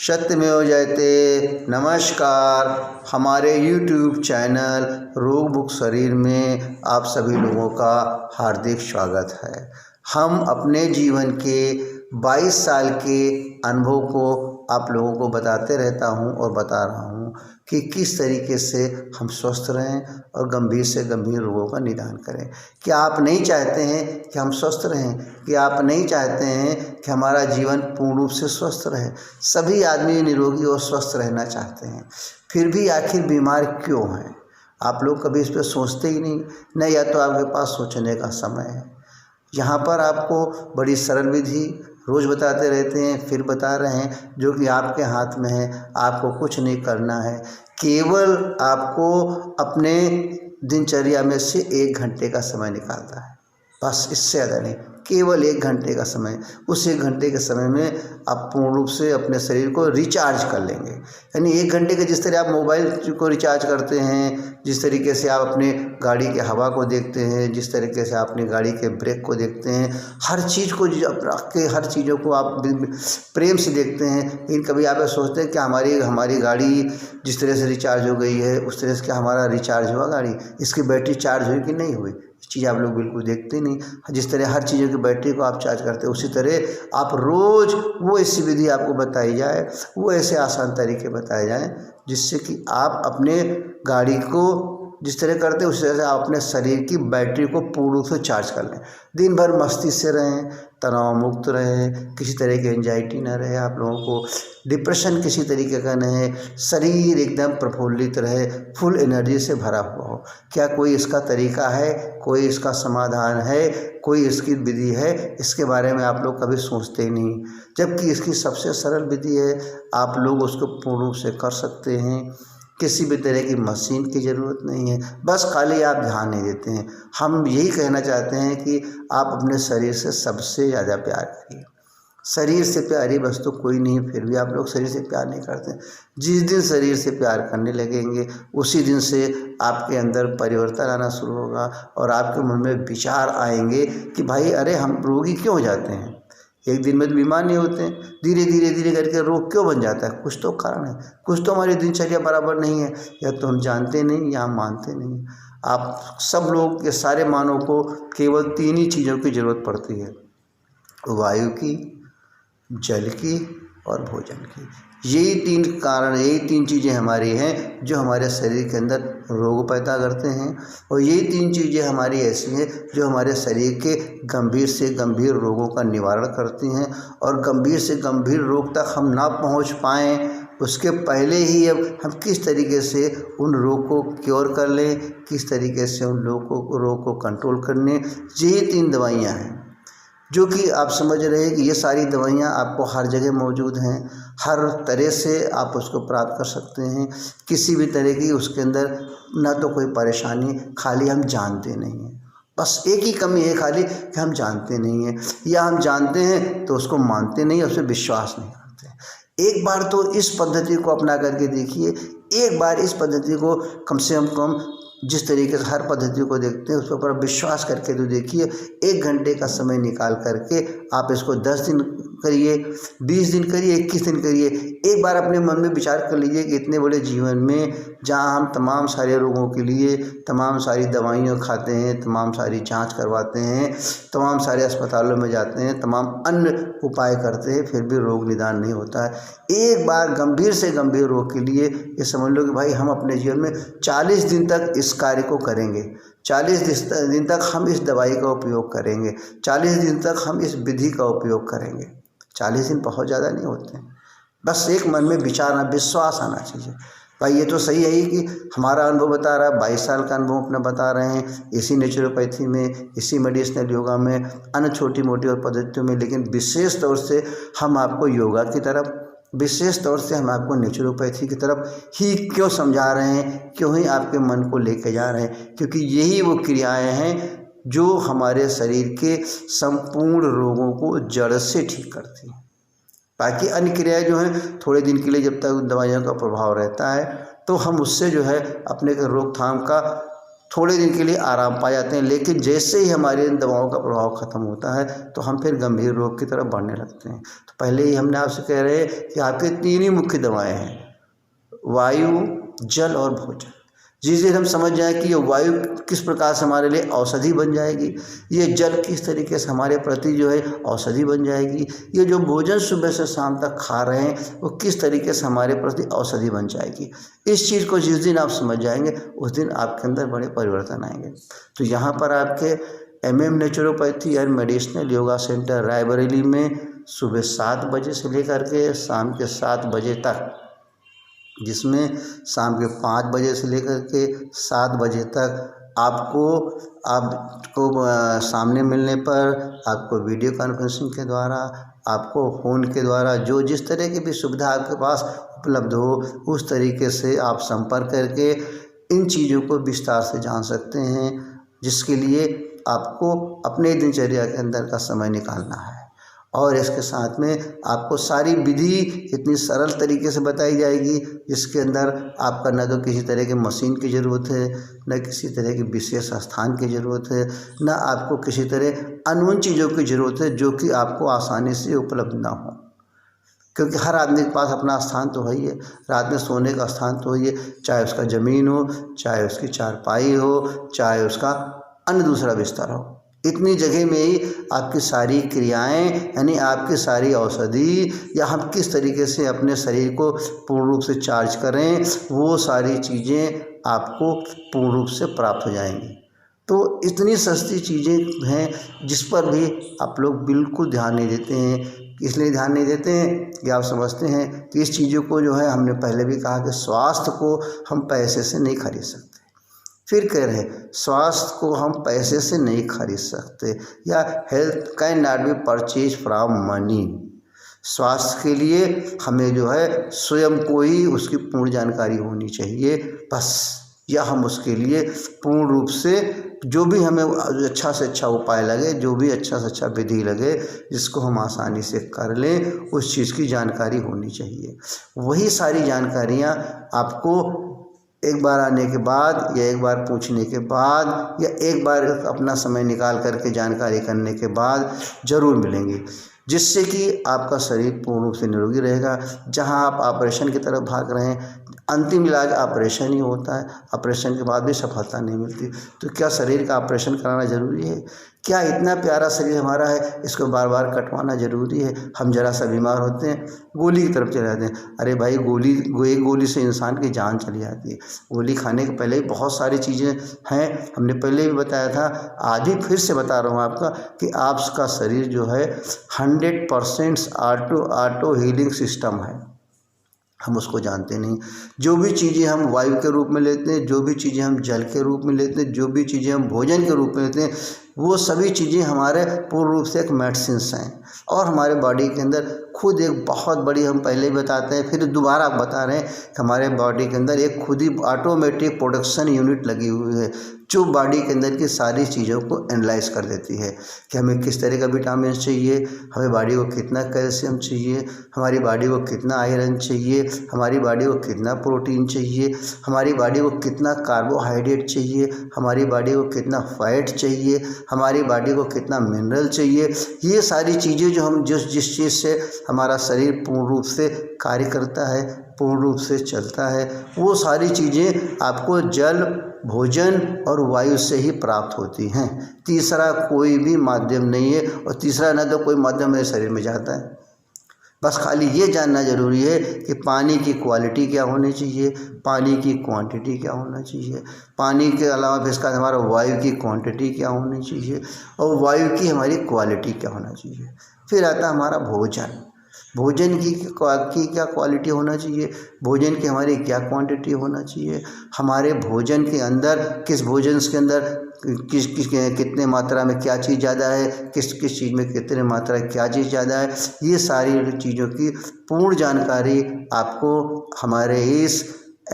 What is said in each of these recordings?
सत्यमेव जयते। नमस्कार, हमारे YouTube चैनल रोग मुक्त शरीर में आप सभी लोगों का हार्दिक स्वागत है। हम अपने जीवन के 22 साल के अनुभव को आप लोगों को बताते रहता हूं और बता रहा हूं कि किस तरीके से हम स्वस्थ रहें और गंभीर से गंभीर रोगों का निदान करें। क्या आप नहीं चाहते हैं कि हम स्वस्थ रहें? कि आप नहीं चाहते हैं कि हमारा जीवन पूर्ण रूप से स्वस्थ रहे? सभी आदमी निरोगी और स्वस्थ रहना चाहते हैं, फिर भी आखिर बीमार क्यों हैं? आप लोग कभी इस पर सोचते ही नहीं, या तो आपके पास सोचने का समय है। यहाँ पर आपको बड़ी सरल विधि रोज़ बताते रहते हैं, फिर बता रहे हैं, जो कि आपके हाथ में है। आपको कुछ नहीं करना है, केवल आपको अपने दिनचर्या में से 1 घंटे का समय निकालना है, बस, इससे ज़्यादा नहीं। केवल 1 घंटे का समय, उस 1 घंटे के समय में आप पूर्ण रूप से अपने शरीर को रिचार्ज कर लेंगे। यानी 1 घंटे के जिस तरह आप मोबाइल को रिचार्ज करते हैं, जिस तरीके से आप अपने गाड़ी के हवा को देखते हैं, जिस तरीके से आप अपनी गाड़ी के ब्रेक को देखते हैं, हर चीज़ को रख के हर चीज़ों को आप प्रेम से देखते हैं। लेकिन कभी आप सोचते हैं कि हमारी गाड़ी जिस तरह से रिचार्ज हो गई है, उस तरह से क्या हमारा रिचार्ज हुआ? गाड़ी, इसकी बैटरी चार्ज हुई कि नहीं हुई? चीज़ आप लोग बिल्कुल देखते नहीं। जिस तरह हर चीज़ों की बैटरी को आप चार्ज करते हैं, उसी तरह आप रोज़ वो ऐसी विधि आपको बताई जाए, वो ऐसे आसान तरीके बताए जाएं, जिससे कि आप अपने गाड़ी को जिस तरह करते हैं उसी तरह से आप अपने शरीर की बैटरी को पूर्ण रूप से चार्ज कर लें। दिन भर मस्ती से रहें, तनाव मुक्त रहें, किसी तरह की एंजाइटी ना रहे आप लोगों को, डिप्रेशन किसी तरीके का नहीं, शरीर एकदम प्रफुल्लित रहे, फुल एनर्जी से भरा हुआ हो। क्या कोई इसका तरीका है? कोई इसका समाधान है? कोई इसकी विधि है? इसके बारे में आप लोग कभी सोचते ही नहीं, जबकि इसकी सबसे सरल विधि है। आप लोग उसको पूर्ण रूप से कर सकते हैं। किसी भी तरह की मशीन की ज़रूरत नहीं है, बस खाली आप ध्यान नहीं देते हैं। हम यही कहना चाहते हैं कि आप अपने शरीर से सबसे ज़्यादा प्यार करिए। शरीर से प्यारी वस्तु कोई नहीं, फिर भी आप लोग शरीर से प्यार नहीं करते। जिस दिन शरीर से प्यार करने लगेंगे, उसी दिन से आपके अंदर परिवर्तन आना शुरू होगा और आपके मन में विचार आएंगे कि भाई, अरे हम रोगी क्यों हो जाते हैं? एक दिन में तो बीमार नहीं होते हैं, धीरे धीरे करके रोग क्यों बन जाता है? कुछ तो कारण है, कुछ तो हमारी दिनचर्या बराबर नहीं है, या तो हम जानते नहीं या हम मानते नहीं। आप सब लोग, ये सारे मानव को केवल 3 ही चीज़ों की ज़रूरत पड़ती है: वायु की, जल की और भोजन की। यही 3 कारण, यही 3 चीज़ें हमारी हैं जो हमारे शरीर के अंदर रोग पैदा करते हैं, और यही 3 चीज़ें हमारी ऐसी हैं जो हमारे शरीर के गंभीर से गंभीर रोगों का निवारण करती हैं। और गंभीर से गंभीर रोग तक हम ना पहुंच पाएँ, उसके पहले ही अब हम किस तरीके से उन रोग को क्योर कर लें, किस तरीके से उन रोग को कंट्रोल करने, यही 3 दवाइयाँ हैं, जो कि आप समझ रहे हैं कि ये सारी दवाइयाँ आपको हर जगह मौजूद हैं। हर तरह से आप उसको प्राप्त कर सकते हैं, किसी भी तरह की उसके अंदर ना तो कोई परेशानी, खाली हम जानते नहीं हैं। बस एक ही कमी है खाली, कि हम जानते नहीं हैं, या हम जानते हैं तो उसको मानते नहीं, उस पर विश्वास नहीं करते। एक बार तो इस पद्धति को अपना करके देखिए, एक बार इस पद्धति को कम से कम जिस तरीके से हर पद्धति को देखते हैं उस पर विश्वास करके तो देखिए। 1 घंटे का समय निकाल करके आप इसको 10 दिन करिए, 20 दिन करिए, 21 दिन करिए। एक बार अपने मन में विचार कर लीजिए कि इतने बड़े जीवन में, जहाँ हम तमाम सारे रोगों के लिए तमाम सारी दवाइयाँ खाते हैं, तमाम सारी जांच करवाते हैं, तमाम सारे अस्पतालों में जाते हैं, तमाम अन्य उपाय करते हैं, फिर भी रोग निदान नहीं होता है। एक बार गंभीर से गंभीर रोग के लिए ये समझ लो कि भाई, हम अपने जीवन में 40 दिन तक इस कार्य को करेंगे, 40 दिन तक हम इस दवाई का उपयोग करेंगे, 40 दिन तक हम इस विधि का उपयोग करेंगे। 40 दिन बहुत ज़्यादा नहीं होते हैं, बस एक मन में विचार, विश्वास आना चाहिए। भाई, ये तो सही है ही कि हमारा अनुभव बता रहा है, 22 साल का अनुभव अपना बता रहे हैं, इसी नेचुरोपैथी में, इसी मेडिसिनल योगा में, अन्य छोटी मोटी और पद्धतियों में, लेकिन विशेष तौर से हम आपको योगा की तरफ, विशेष तौर से हम आपको नेचुरोपैथी की तरफ ही क्यों समझा रहे हैं, क्यों ही आपके मन को लेके जा रहे हैं? क्योंकि यही वो क्रियाएं हैं जो हमारे शरीर के संपूर्ण रोगों को जड़ से ठीक करती हैं। बाकी अन्य क्रियाएं जो हैं, थोड़े दिन के लिए जब तक दवाइयों का प्रभाव रहता है, तो हम उससे जो है अपने रोकथाम का थोड़े दिन के लिए आराम पा जाते हैं, लेकिन जैसे ही हमारे इन दवाओं का प्रभाव ख़त्म होता है तो हम फिर गंभीर रोग की तरफ बढ़ने लगते हैं। तो पहले ही हमने आपसे कह रहे हैं कि आपके 3 ही मुख्य दवाएं हैं, वायु, जल और भोजन। जिस दिन हम समझ जाएं कि ये वायु किस प्रकार से हमारे लिए औषधि बन जाएगी, ये जल किस तरीके से हमारे प्रति जो है औषधि बन जाएगी, ये जो भोजन सुबह से शाम तक खा रहे हैं वो किस तरीके से हमारे प्रति औषधि बन जाएगी, इस चीज़ को जिस दिन आप समझ जाएंगे उस दिन आपके अंदर बड़े परिवर्तन आएंगे। तो यहाँ पर आपके MM naturopathy and medicinal yoga centre Raebareli में सुबह 7 बजे से लेकर के शाम के 7 बजे तक, जिसमें शाम के 5 बजे से लेकर के 7 बजे तक आपको सामने मिलने पर, आपको वीडियो कॉन्फ्रेंसिंग के द्वारा, आपको फ़ोन के द्वारा, जो जिस तरह की भी सुविधा आपके पास उपलब्ध हो उस तरीके से आप संपर्क करके इन चीज़ों को विस्तार से जान सकते हैं, जिसके लिए आपको अपने दिनचर्या के अंदर का समय निकालना है। और इसके साथ में आपको सारी विधि इतनी सरल तरीके से बताई जाएगी, जिसके अंदर आपका न तो किसी तरह की मशीन की ज़रूरत है, न किसी तरह की विशेष स्थान की ज़रूरत है, न आपको किसी तरह अनवन चीज़ों की ज़रूरत है जो कि आपको आसानी से उपलब्ध ना हो। क्योंकि हर आदमी के पास अपना स्थान तो है ही है, रात में सोने का स्थान तो है, चाहे उसका ज़मीन हो, चाहे उसकी चारपाई हो, चाहे उसका अन्य दूसरा बिस्तर हो। इतनी जगह में ही आपकी सारी क्रियाएं, यानी आपकी सारी औषधि, या हम किस तरीके से अपने शरीर को पूर्ण रूप से चार्ज करें, वो सारी चीज़ें आपको पूर्ण रूप से प्राप्त हो जाएंगी। तो इतनी सस्ती चीज़ें हैं जिस पर भी आप लोग बिल्कुल ध्यान नहीं देते हैं। इसलिए ध्यान नहीं देते हैं कि आप समझते हैं कि इस चीज़ों को जो है, हमने पहले भी कहा कि स्वास्थ्य को हम पैसे से नहीं खरीद सकते। फिर कह रहे हैं स्वास्थ्य को हम पैसे से नहीं खरीद सकते, या health can not be purchase from money. स्वास्थ्य के लिए हमें जो है स्वयं को ही उसकी पूर्ण जानकारी होनी चाहिए बस, या हम उसके लिए पूर्ण रूप से जो भी हमें अच्छा से अच्छा उपाय लगे, जो भी अच्छा से अच्छा विधि लगे, जिसको हम आसानी से कर लें, उस चीज़ की जानकारी होनी चाहिए। वही सारी जानकारियाँ आपको एक बार आने के बाद, या एक बार पूछने के बाद, या एक बार अपना समय निकाल करके जानकारी करने के बाद ज़रूर मिलेंगी, जिससे कि आपका शरीर पूर्ण रूप से निरोगी रहेगा। जहां आप ऑपरेशन की तरफ भाग रहे हैं, अंतिम इलाज ऑपरेशन ही होता है, ऑपरेशन के बाद भी सफलता नहीं मिलती, तो क्या शरीर का ऑपरेशन कराना ज़रूरी है? क्या इतना प्यारा शरीर हमारा है, इसको बार बार कटवाना ज़रूरी है? हम जरा सा बीमार होते हैं, गोली की तरफ चले जाते हैं। अरे भाई, एक गोली से इंसान की जान चली जाती है। गोली खाने के पहले भी बहुत सारी चीज़ें हैं, हमने पहले भी बताया था, आज भी फिर से बता रहा हूँ आपका कि आपका शरीर जो है 100% ऑटो हीलिंग सिस्टम है। हम उसको जानते नहीं। जो भी चीज़ें हम वायु के रूप में लेते हैं, जो भी चीज़ें हम जल के रूप में लेते हैं, जो भी चीज़ें हम भोजन के रूप में लेते हैं, वो सभी चीज़ें हमारे पूर्ण रूप से एक मेडिसिन्स हैं, और हमारे बॉडी के अंदर खुद एक बहुत बड़ी, हम पहले ही बताते हैं फिर दोबारा बता रहे हैं कि हमारे बॉडी के अंदर एक खुद ही ऑटोमेटिक प्रोडक्शन यूनिट लगी हुई है, जो बॉडी के अंदर की सारी चीज़ों को एनालाइज कर देती है कि हमें किस तरह का विटामिन चाहिए, हमें बॉडी को कितना कैल्शियम चाहिए, हमारी बॉडी को कितना आयरन चाहिए, हमारी बॉडी को कितना प्रोटीन चाहिए, हमारी बॉडी को कितना कार्बोहाइड्रेट चाहिए, हमारी बॉडी को कितना फैट चाहिए, हमारी बॉडी को कितना मिनरल चाहिए। ये सारी चीज़ें जो हम जिस चीज़ से हमारा शरीर पूर्ण रूप से कार्य करता है, पूर्ण रूप से चलता है, वो सारी चीज़ें आपको जल, भोजन और वायु से ही प्राप्त होती हैं। तीसरा कोई भी माध्यम नहीं है, और तीसरा न तो कोई माध्यम मेरे शरीर में जाता है। बस खाली ये जानना ज़रूरी है कि पानी की क्वालिटी क्या होनी चाहिए, पानी की क्वांटिटी क्या होना चाहिए, पानी के अलावा फिर इसका हमारा वायु की क्वांटिटी क्या होनी चाहिए, और वायु की हमारी क्वालिटी क्या होना चाहिए। फिर आता है हमारा भोजन। भोजन की क्या क्वालिटी होना चाहिए, भोजन की हमारी क्या क्वांटिटी होना चाहिए, हमारे भोजन के अंदर किस भोजन के अंदर कितने मात्रा में क्या चीज़ ज़्यादा है, किस चीज़ में कितने मात्रा क्या चीज़ ज़्यादा है, ये सारी चीज़ों की पूर्ण जानकारी आपको हमारे इस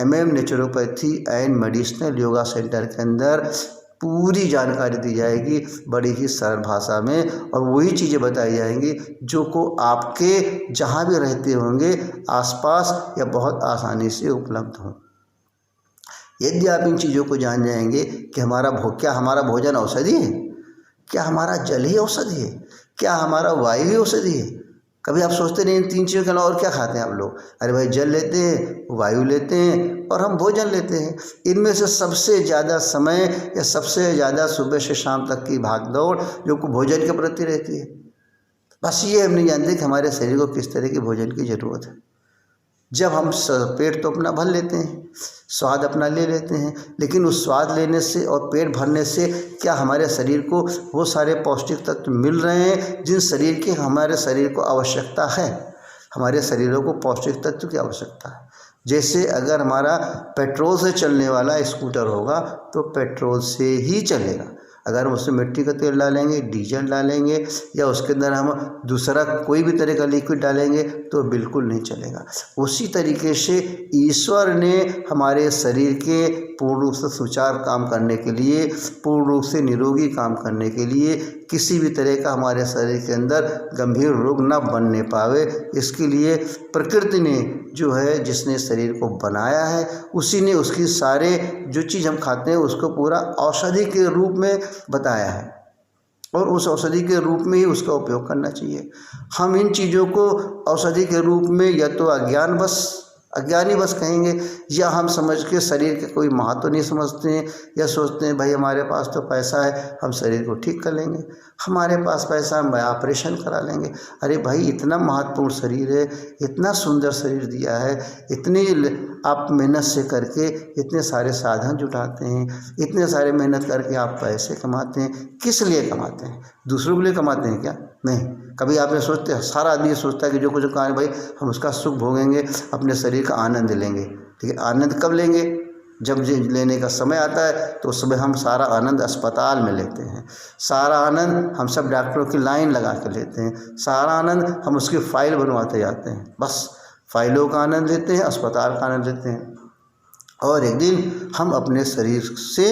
MM naturopathy and medicinal yoga centre के अंदर पूरी जानकारी दी जाएगी, बड़ी ही सरल भाषा में, और वही चीज़ें बताई जाएंगी जो को आपके जहाँ भी रहते होंगे आसपास या बहुत आसानी से उपलब्ध हों। यदि आप इन चीज़ों को जान जाएंगे कि क्या हमारा भोजन औषधि है, क्या हमारा जल ही औषधि है, क्या हमारा वायु ही औषधि है। कभी आप सोचते नहीं इन 3 चीज़ों के अलावा और क्या खाते हैं आप लोग। अरे भाई, जल लेते हैं, वायु लेते हैं और हम भोजन लेते हैं। इनमें से सबसे ज़्यादा समय या सबसे ज़्यादा सुबह से शाम तक की भागदौड़ जो भोजन के प्रति रहती है। बस ये हम नहीं जानते कि हमारे शरीर को किस तरह की भोजन की ज़रूरत है। जब हम पेट तो अपना भर लेते हैं, स्वाद अपना ले लेते हैं, लेकिन उस स्वाद लेने से और पेट भरने से क्या हमारे शरीर को वो सारे पौष्टिक तत्व मिल रहे हैं जिन शरीर की हमारे शरीर को आवश्यकता है। हमारे शरीरों को पौष्टिक तत्व की आवश्यकता है। जैसे अगर हमारा पेट्रोल से चलने वाला स्कूटर होगा तो पेट्रोल से ही चलेगा। अगर हम उसमें मिट्टी का तेल डालेंगे, डीजल डालेंगे या उसके अंदर हम दूसरा कोई भी तरह का लिक्विड डालेंगे तो बिल्कुल नहीं चलेगा। उसी तरीके से ईश्वर ने हमारे शरीर के पूर्ण रूप से सुचारू काम करने के लिए, पूर्ण रूप से निरोगी काम करने के लिए, किसी भी तरह का हमारे शरीर के अंदर गंभीर रोग न बनने पावे, इसके लिए प्रकृति ने जो है, जिसने शरीर को बनाया है, उसी ने उसकी सारे जो चीज़ हम खाते हैं उसको पूरा औषधि के रूप में बताया है और उस औषधि के रूप में ही उसका उपयोग करना चाहिए। हम इन चीज़ों को औषधि के रूप में या तो अज्ञानी बस कहेंगे, या हम समझ के शरीर के कोई महत्व नहीं समझते हैं, या सोचते हैं भाई हमारे पास तो पैसा है, हम शरीर को ठीक कर लेंगे, हमारे पास पैसा हम ऑपरेशन करा लेंगे। अरे भाई, इतना महत्वपूर्ण शरीर है, इतना सुंदर शरीर दिया है, इतनी आप मेहनत से करके इतने सारे साधन जुटाते हैं, इतने सारे मेहनत करके आप पैसे कमाते हैं, किस लिए कमाते हैं? दूसरों के लिए कमाते हैं क्या? नहीं। कभी आपने सोचते, सारा आदमी सोचता है कि जो कुछ कहा है भाई हम उसका सुख भोगेंगे, अपने शरीर का आनंद लेंगे। ठीक है, आनंद कब लेंगे? जब लेने का समय आता है तो उस समय हम सारा आनंद अस्पताल में लेते हैं, सारा आनंद हम सब डॉक्टरों की लाइन लगा के लेते हैं, सारा आनंद हम उसकी फाइल बनवाते जाते हैं। बस फाइलों का आनंद लेते हैं, अस्पताल का आनंद लेते हैं, और एक दिन हम अपने शरीर से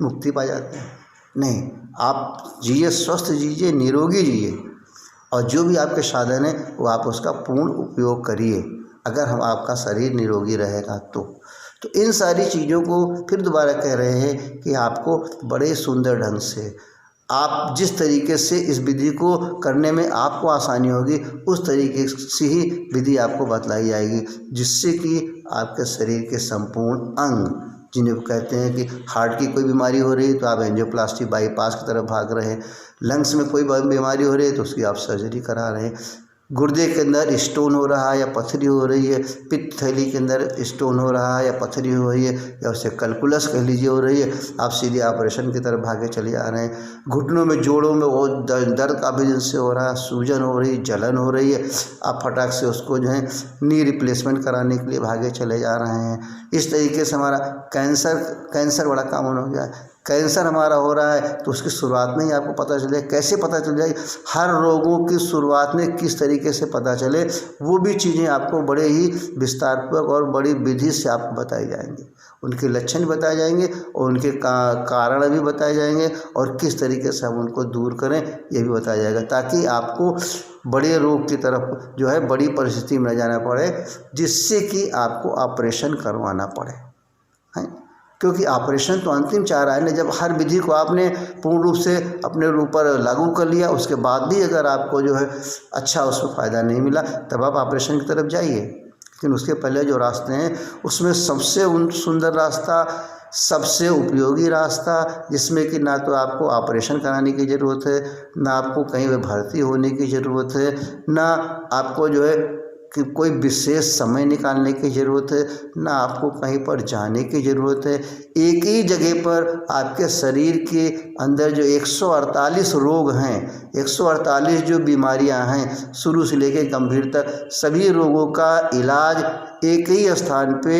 मुक्ति पा जाते हैं। नहीं, आप जिए, स्वस्थ जिए, निरोगी जिए, और जो भी आपके साधन है वो आप उसका पूर्ण उपयोग करिए। अगर आपका शरीर निरोगी रहेगा तो इन सारी चीज़ों को फिर दोबारा कह रहे हैं कि आपको बड़े सुंदर ढंग से, आप जिस तरीके से इस विधि को करने में आपको आसानी होगी उस तरीके से ही विधि आपको बतलाई जाएगी, जिससे कि आपके शरीर के संपूर्ण अंग, जिन्हें कहते हैं कि हार्ट की कोई बीमारी हो रही है तो आप एंजियोप्लास्टी बाईपास की तरफ भाग रहे हैं, लंग्स में कोई बीमारी हो रही है तो उसकी आप सर्जरी करा रहे हैं, गुर्दे के अंदर स्टोन हो रहा है या पथरी हो रही है, पित्त थैली के अंदर स्टोन हो रहा है या पथरी हो रही है, या उसे कैलकुलस कह लीजिए हो रही है, आप सीधे ऑपरेशन की तरफ भागे चले जा रहे हैं। घुटनों में, जोड़ों में वो दर्द काफ़ी दिन से हो रहा है, सूजन हो रही, जलन हो रही है, आप फटाक से उसको जो है नी रिप्लेसमेंट कराने के लिए भागे चले जा रहे हैं। इस तरीके से हमारा कैंसर बड़ा कॉमन हो गया है। कैंसर हमारा हो रहा है तो उसकी शुरुआत में ही आपको पता चले, कैसे पता चल जाए, हर रोगों की शुरुआत में किस तरीके से पता चले, वो भी चीज़ें आपको बड़े ही विस्तारपूर्वक और बड़ी विधि से आपको बताई जाएंगी। उनके लक्षण बताए जाएंगे और उनके कारण भी बताए जाएंगे, और किस तरीके से हम उनको दूर करें ये भी बताया जाएगा, ताकि आपको बड़े रोग की तरफ जो है, बड़ी परिस्थिति में न जाना पड़े, जिससे कि आपको ऑपरेशन करवाना पड़े, हैं। क्योंकि ऑपरेशन तो अंतिम चारा है ना। जब हर विधि को आपने पूर्ण रूप से अपने ऊपर लागू कर लिया, उसके बाद भी अगर आपको जो है अच्छा उसमें फ़ायदा नहीं मिला, तब आप ऑपरेशन की तरफ जाइए। लेकिन उसके पहले जो रास्ते हैं उसमें सबसे सुंदर रास्ता, सबसे उपयोगी रास्ता, जिसमें कि ना तो आपको ऑपरेशन कराने की ज़रूरत है, ना आपको कहीं पर भर्ती होने की ज़रूरत है, ना आपको जो है कि कोई विशेष समय निकालने की ज़रूरत है, ना आपको कहीं पर जाने की ज़रूरत है। एक ही जगह पर आपके शरीर के अंदर जो 148 रोग हैं, 148 जो बीमारियां हैं, शुरू से लेकर गंभीर तक सभी रोगों का इलाज एक ही स्थान पे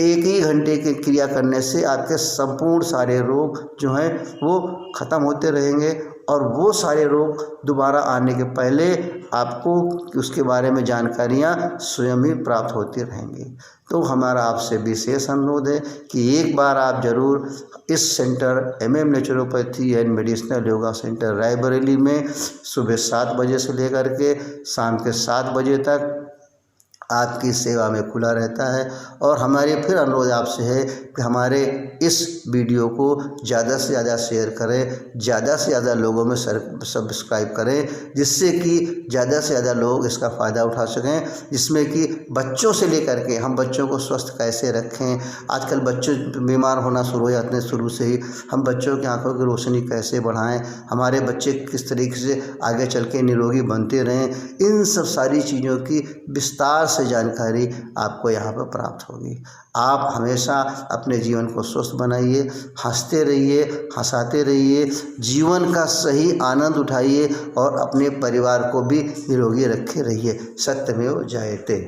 एक ही घंटे की क्रिया करने से आपके संपूर्ण सारे रोग जो हैं वो ख़त्म होते रहेंगे, और वो सारे रोग दोबारा आने के पहले आपको उसके बारे में जानकारियाँ स्वयं ही प्राप्त होती रहेंगी। तो हमारा आपसे विशेष अनुरोध है कि एक बार आप ज़रूर इस centre MM naturopathy and medicinal yoga centre Raebareli में सुबह 7 बजे से लेकर के शाम के 7 बजे तक आपकी सेवा में खुला रहता है। और हमारे फिर अनुरोध आपसे है कि हमारे इस वीडियो को ज़्यादा से ज़्यादा शेयर करें, ज़्यादा से ज़्यादा लोगों में सब्सक्राइब करें, जिससे कि ज़्यादा से ज़्यादा लोग इसका फ़ायदा उठा सकें, जिसमें कि बच्चों से लेकर के हम बच्चों को स्वस्थ कैसे रखें। आजकल बच्चे बीमार होना शुरू हो जाते हैं शुरू से ही, हम बच्चों की आंखों की रोशनी कैसे बढ़ाएं, हमारे बच्चे किस तरीके से आगे चल के निरोगी बनते रहें, इन सब सारी चीज़ों की विस्तार से जानकारी आपको यहाँ पर प्राप्त होगी। आप हमेशा अपने जीवन को स्वस्थ बनाइए, हंसते रहिए, हंसाते रहिए, जीवन का सही आनंद उठाइए और अपने परिवार को भी निरोगी रखे रहिए। सत्यमेव जयते।